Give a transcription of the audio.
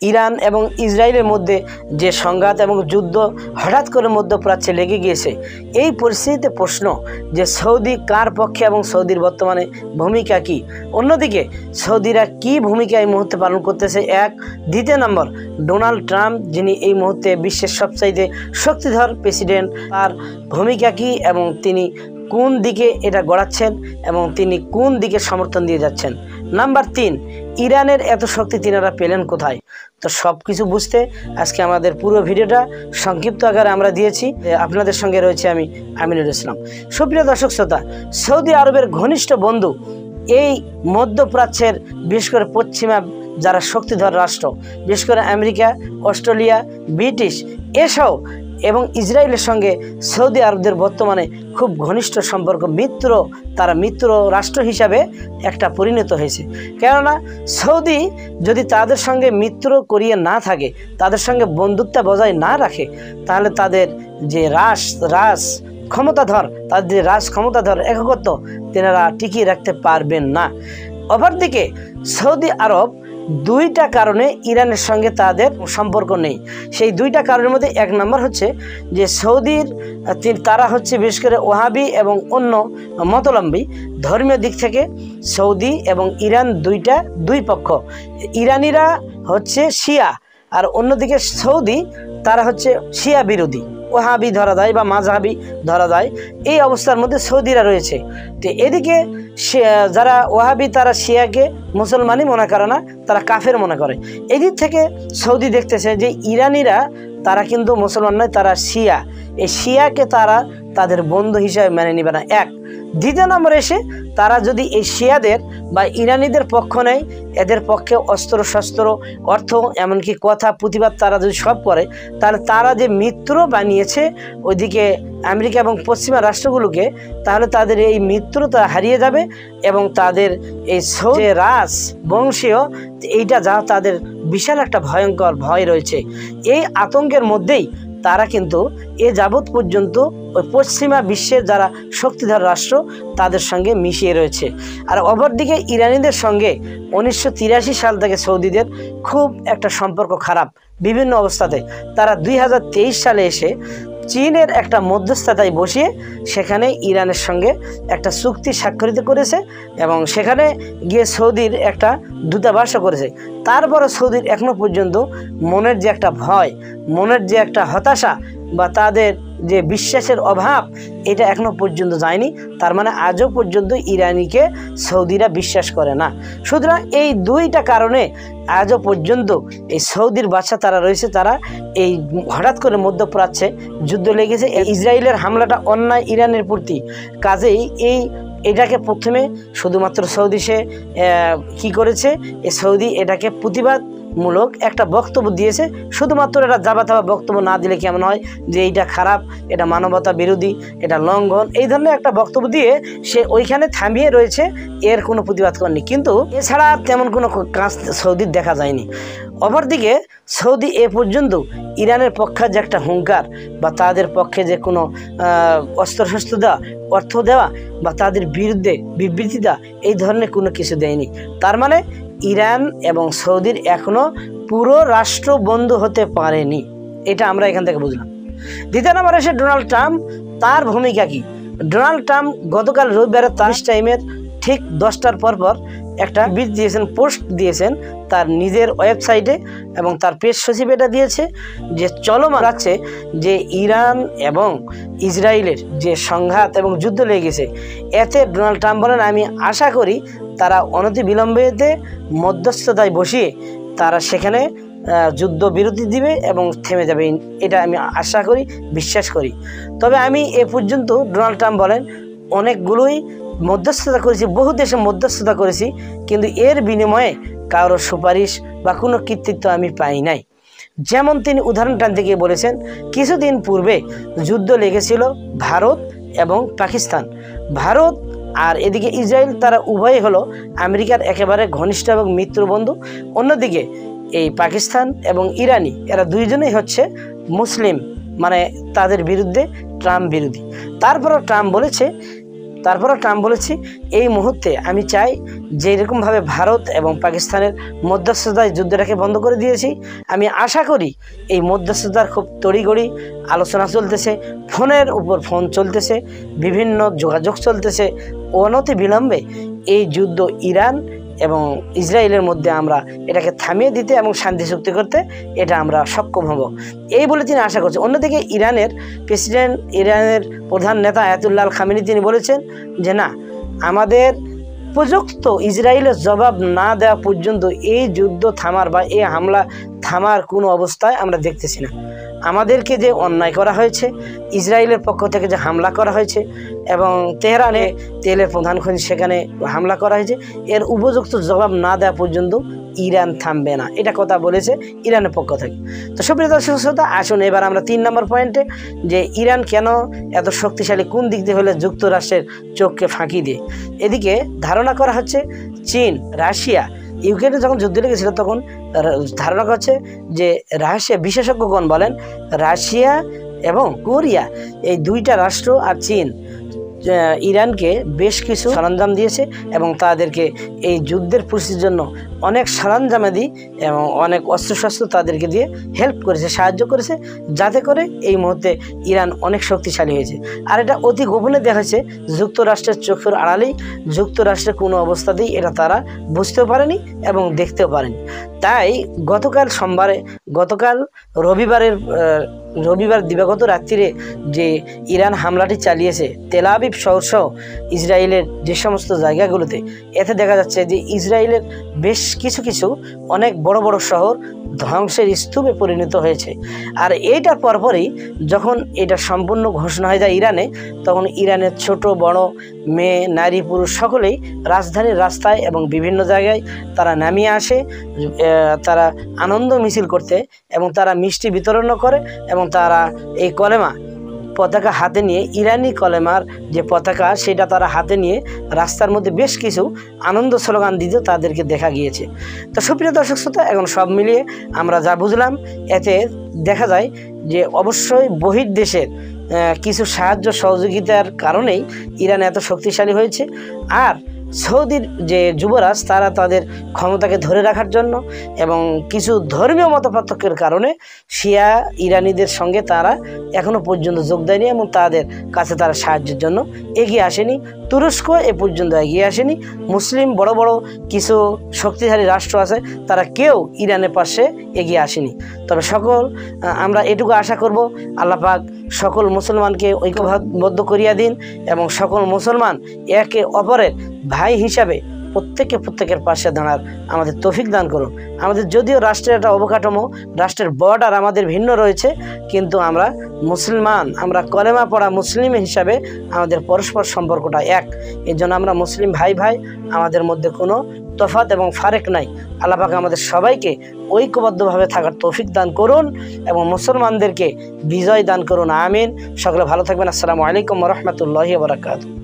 Iran এবং ইসরায়েলের মধ্যে যে সংঘাত এবং যুদ্ধ হঠাৎ করে মধ্যপ্রাচ্যে লেগে গিয়েছে, এই পরিস্থিতিতে প্রশ্ন যে সৌদি কার পক্ষে এবং সৌদির বর্তমানে ভূমিকা কি। অন্যদিকে সৌদিরা কি ভূমিকা এই মুহূর্তে পালন করতেছে, এক। দ্বিতীয় নম্বর, ডোনাল্ড ট্রাম্প যিনি এই মুহূর্তে বিশ্বের সবচাইতে শক্তিধর প্রেসিডেন্ট, তার ভূমিকা কি এবং তিনি কোন দিকে এটা গড়াচ্ছেন এবং তিনি কোন দিকে সমর্থন দিয়ে যাচ্ছেন। নাম্বার 3, ইরানের এত শক্তি তিনারা পেলেন কোথায়। তো সব কিছু বুঝতে আজকে আমাদের পুরো ভিডিওটা সংক্ষিপ্ত আকারে আমরা দিয়েছি। আপনাদের সঙ্গে রয়েছে আমি আমিনুল ইসলাম। সুপ্রিয় দর্শক শ্রোতা, সৌদি আরবের ঘনিষ্ঠ বন্ধু এই মধ্যপ্রাচ্যের বিশেষ করে পশ্চিমা যারা শক্তিধর রাষ্ট্র, বিশেষ করে আমেরিকা, অস্ট্রেলিয়া, ব্রিটিশ এসব এবং ইসরায়েলের সঙ্গে সৌদি আরবদের বর্তমানে খুব ঘনিষ্ঠ সম্পর্ক, তারা মিত্র রাষ্ট্র হিসাবে একটা পরিণত হয়েছে। কেননা সৌদি যদি তাদের সঙ্গে মিত্র করিয়ে না থাকে, তাদের সঙ্গে বন্ধুত্ব বজায় না রাখে, তাহলে তাদের যে রাজ ক্ষমতাধর, তাদের যে রাজ ক্ষমতাধর একত্ব তেনারা টিকিয়ে রাখতে পারবেন না। অপরদিকে সৌদি আরব দুইটা কারণে ইরানের সঙ্গে তাদের সম্পর্ক নেই। সেই দুইটা কারণের মধ্যে এক নম্বর হচ্ছে যে সৌদির তারা হচ্ছে বিশেষ করে ওয়াহাবি এবং অন্য মতলম্বী ধর্মীয় দিক থেকে সৌদি এবং ইরান দুই পক্ষ। ইরানিরা হচ্ছে শিয়া আর অন্যদিকে সৌদি তারা হচ্ছে শিয়া বিরোধী, ওয়াহাবি ধরা যায় বা মাযহাবি ধরা যায়। এই অবস্থার মধ্যে সৌদিরা রয়েছে। তো এদিকে যারা ওয়াহাবি তারা শিয়াকে মুসলমানই মনে করে না, তারা কাফের মনে করে। এদিক থেকে সৌদি দেখতেছে যে ইরানিরা তারা কিন্তু মুসলমান নয়, তারা শিয়া। এই শিয়াকে তারা তাদের বন্ধু হিসাবে মেনে নেবে না, এক। দ্বিতীয় নম্বরে এসে তারা যদি এই শিয়াদের বা ইরানিদের পক্ষ নেয়, এদের পক্ষে অস্ত্র শস্ত্র অর্থ এমনকি কথা প্রতিবাদ তারা যদি সব করে, তাহলে তারা যে মিত্র বানিয়েছে ওইদিকে আমেরিকা এবং পশ্চিমা রাষ্ট্রগুলোকে, তাহলে তাদের এই মিত্রতা হারিয়ে যাবে এবং তাদের এই যে রাজ বংশীয় এইটা যা তাদের বিশাল একটা ভয়ঙ্কর ভয় রয়েছে। এই আতঙ্কের মধ্যেই তারা কিন্তু এ যাবৎ পর্যন্ত ওই পশ্চিমা বিশ্বের যারা শক্তিধর রাষ্ট্র তাদের সঙ্গে মিশিয়ে রয়েছে। আর অপরদিকে ইরানিদের সঙ্গে 1983 সাল থেকে সৌদিদের খুব একটা সম্পর্ক খারাপ বিভিন্ন অবস্থাতে। তারা 2023 সালে এসে চীনের একটা মধ্যস্থতায় বসিয়ে সেখানে ইরানের সঙ্গে একটা চুক্তি স্বাক্ষরিত করেছে এবং সেখানে গিয়ে সৌদির একটা দূতাবাসও করেছে। তারপরে সৌদির এখনো পর্যন্ত মনের যে একটা ভয়, মনের যে একটা হতাশা বা তাদের যে বিশ্বাসের অভাব, এটা এখনো পর্যন্ত যায়নি। তার মানে আজও পর্যন্ত ইরানিকে সৌদিরা বিশ্বাস করে না। সুতরাং এই দুইটা কারণে আজও পর্যন্ত এই সৌদির বাচ্চা তারা রয়েছে, তারা এই হঠাৎ করে মধ্যপ্রাচ্যে যুদ্ধ লেগেছে। ইসরায়েলের হামলাটা অন্যায় ইরানের প্রতি, কাজেই এটাকে প্রথমে শুধুমাত্র সৌদি সে কী করেছে, এই সৌদি এটাকে প্রতিবাদমূলক একটা বক্তব্য দিয়েছে। শুধুমাত্র এটা যাবাতাবা বক্তব্য না দিলে কেমন হয় যে এইটা খারাপ, এটা মানবতা বিরোধী, এটা লঙ্ঘন, এই ধরনের একটা বক্তব্য দিয়ে সে ওইখানে থামিয়ে রয়েছে, এর কোনো প্রতিবাদ করেনি। কিন্তু এছাড়া তেমন কোনো কাজ সৌদির দেখা যায়নি। অপরদিকে সৌদি এ পর্যন্ত ইরানের পক্ষে যে একটা হুঙ্কার বা তাদের পক্ষে যে কোনো অস্ত্রশস্ত্র দেওয়া, অর্থ দেওয়া বা তাদের বিরুদ্ধে বিবৃতি দেওয়া, এই ধরনের কোনো কিছু দেয়নি। তার মানে ইরান এবং সৌদির এখনও পুরো রাষ্ট্র বন্ধু হতে পারেনি, এটা আমরা এখান থেকে বুঝলাম। দ্বিতীয় নম্বর এসে ডোনাল্ড ট্রাম্প, তার ভূমিকা কি। ডোনাল্ড ট্রাম্প গতকাল রবিবারে টাইমের ঠিক 10টার পর একটা পোস্ট দিয়েছেন তার নিজের ওয়েবসাইটে এবং তার প্রেস সচিব এটা দিয়েছে যে চলমান আছে যে ইরান এবং ইসরায়েলের যে সংঘাত এবং যুদ্ধ লেগেছে, এতে ডোনাল্ড ট্রাম্প বলেন আমি আশা করি তারা অনতিবিলম্বেতে মধ্যস্থতায় বসিয়ে তারা সেখানে যুদ্ধ বিরতি দিবে এবং থেমে যাবে, এটা আমি আশা করি, বিশ্বাস করি। তবে আমি এ পর্যন্ত ডোনাল্ড ট্রাম্প বলেন অনেকগুলোই মধ্যস্থতা করেছি, বহু দেশে মধ্যস্থতা করেছি, কিন্তু এর বিনিময়ে কারোর সুপারিশ বা কোনো কৃতিত্ব আমি পাই নাই। যেমন তিনি উদাহরণ টানতে গিয়ে বলেছেন কিছুদিন পূর্বে যুদ্ধ লেগেছিল ভারত এবং পাকিস্তান। ভারত আর এদিকে ইসরায়েল তারা উভয়ই হলো আমেরিকার একেবারে ঘনিষ্ঠ এবং মিত্র বন্ধু। অন্যদিকে এই পাকিস্তান এবং ইরানি এরা দুইজনেই হচ্ছে মুসলিম, মানে তাদের বিরুদ্ধে ট্রাম্প বিরোধী। তারপরও ট্রাম্প বলেছে তারপরে ট্রাম্প বলেছে এই মুহূর্তে আমি চাই যে এরকমভাবে ভারত এবং পাকিস্তানের মধ্যস্থতায় যুদ্ধটাকে বন্ধ করে দিয়েছি, আমি আশা করি এই মধ্যস্থতার খুব তড়িঘড়ি আলোচনা চলতেছে, ফোনের উপর ফোন চলতেছে, বিভিন্ন যোগাযোগ চলতেছে, অনতি বিলম্বে এই যুদ্ধ ইরান এবং ইসরায়েলের মধ্যে আমরা এটাকে থামিয়ে দিতে এবং শান্তি চুক্তি করতে এটা আমরা সক্ষম হব, এই বলে তিনি আশা করছেন। অন্যদিকে ইরানের প্রেসিডেন্ট, ইরানের প্রধান নেতা আয়াতুল্লাহ আল খামেনি তিনি বলেছেন যে না, আমাদের উপযুক্ত ইসরায়েলের জবাব না দেওয়া পর্যন্ত এই যুদ্ধ থামার বা এই হামলা থামার কোনো অবস্থায় আমরা দেখতেছি না। আমাদেরকে যে অন্যায় করা হয়েছে, ইসরায়েলের পক্ষ থেকে যে হামলা করা হয়েছে এবং তেহরানে তেলের প্রধান খনি সেখানে হামলা করা হয়েছে, এর উপযুক্ত জবাব না দেওয়া পর্যন্ত ইরান থামবে না, এটা কথা বলেছে ইরানের পক্ষ থেকে। তো সুপ্রিয় দর্শক শ্রোতা, আসুন এবার আমরা 3 নম্বর পয়েন্টে, যে ইরান কেন এত শক্তিশালী, কোন দিক দিয়ে হলে যুক্তরাষ্ট্রের চোখকে ফাঁকি দিয়ে। এদিকে ধারণা করা হচ্ছে চীন, রাশিয়া, ইউক্রেনে যখন যুদ্ধ লেগেছিল তখন ধারণা করছে যে রাশিয়া, বিশেষজ্ঞগণ বলেন রাশিয়া এবং কোরিয়া এই দুইটা রাষ্ট্র আর চীন ইরানকে বেশ কিছু সরঞ্জাম দিয়েছে এবং তাদেরকে এই যুদ্ধের পরিস্থিতির জন্য অনেক সরঞ্জামাদি এবং অনেক অস্ত্রশস্ত্র তাদেরকে দিয়ে হেল্প করেছে, সাহায্য করেছে, যাতে করে এই মুহূর্তে ইরান অনেক শক্তিশালী হয়েছে। আর এটা অতি গোপনে দেখা হয়েছে, যুক্তরাষ্ট্রের চোখের আড়ালেই, যুক্তরাষ্ট্রের কোনো অবস্থাতেই এটা তারা বুঝতেও পারেনি এবং দেখতেও পারেনি। তাই গতকাল রবিবার দিবাগত রাত্রিরে যে ইরান হামলাটি চালিয়েছে তেল আবিব শহর সহ ইসরায়েলের যে সমস্ত জায়গাগুলোতে, এতে দেখা যাচ্ছে যে ইসরায়েলের বেশ কিছু অনেক বড় বড় শহর ধ্বংসের স্তূপে পরিণত হয়েছে। আর এইটার পরপরই যখন এটা সম্পূর্ণ ঘোষণা হয়ে যায় ইরানে, তখন ইরানের ছোট বড়, মেয়ে, নারী, পুরুষ সকলেই রাজধানীর রাস্তায় এবং বিভিন্ন জায়গায় তারা নামিয়ে আসে, তারা আনন্দ মিছিল করতে এবং তারা মিষ্টি বিতরণ করে এবং তারা এই কলেমা পতাকা হাতে নিয়ে, ইরানি কলেমার যে পতাকা সেটা তারা হাতে নিয়ে রাস্তার মধ্যে বেশ কিছু আনন্দ স্লোগান দিতে তাদেরকে দেখা গিয়েছে। তো সুপ্রিয় দর্শক শ্রোতা, এখন সব মিলিয়ে আমরা যা বুঝলাম, এতে দেখা যায় যে অবশ্যই বহির্দেশের কিছু সাহায্য সহযোগিতার কারণেই ইরান এত শক্তিশালী হয়েছে। আর সৌদির যে যুবরাজ, তারা তাদের ক্ষমতাকে ধরে রাখার জন্য এবং কিছু ধর্মীয় মতপার্থক্যের কারণে শিয়া ইরানিদের সঙ্গে তারা এখনও পর্যন্ত যোগ দেয়নি এবং তাদের কাছে তারা সাহায্যের জন্য এগিয়ে আসেনি। তুরস্ক এ পর্যন্ত এগিয়ে আসেনি। মুসলিম বড় বড় কিছু শক্তিশালী রাষ্ট্র আছে, তারা কেউ ইরানের পাশে এগিয়ে আসেনি। তবে আমরা এটুকু আশা করব, আল্লাহ পাক সকল মুসলমানকে ঐক্যবদ্ধ করিয়া দিন এবং সকল মুসলমান একে অপরের ভাই হিসাবে প্রত্যেকের পাশে দাঁড়ার আমাদের তৌফিক দান করুন। আমাদের যদিও রাষ্ট্রের একটা অবকাঠামো, রাষ্ট্রের বর্ডার আমাদের ভিন্ন রয়েছে, কিন্তু আমরা মুসলমান, আমরা কলেমা পড়া মুসলিম হিসাবে আমাদের পরস্পর সম্পর্কটা এক। এর জন্য আমরা মুসলিম ভাই আমাদের মধ্যে কোনো তফাৎ এবং ফারেক নাই। আল্লাহ পাক আমাদের সবাইকে ঐক্যবদ্ধভাবে থাকার তৌফিক দান করুন এবং মুসলমানদেরকে বিজয় দান করুন। আমিন। সকলে ভালো থাকবেন। আসসালামু আলাইকুম ওয়া রাহমাতুল্লাহি ওয়া বারাকাতুহু।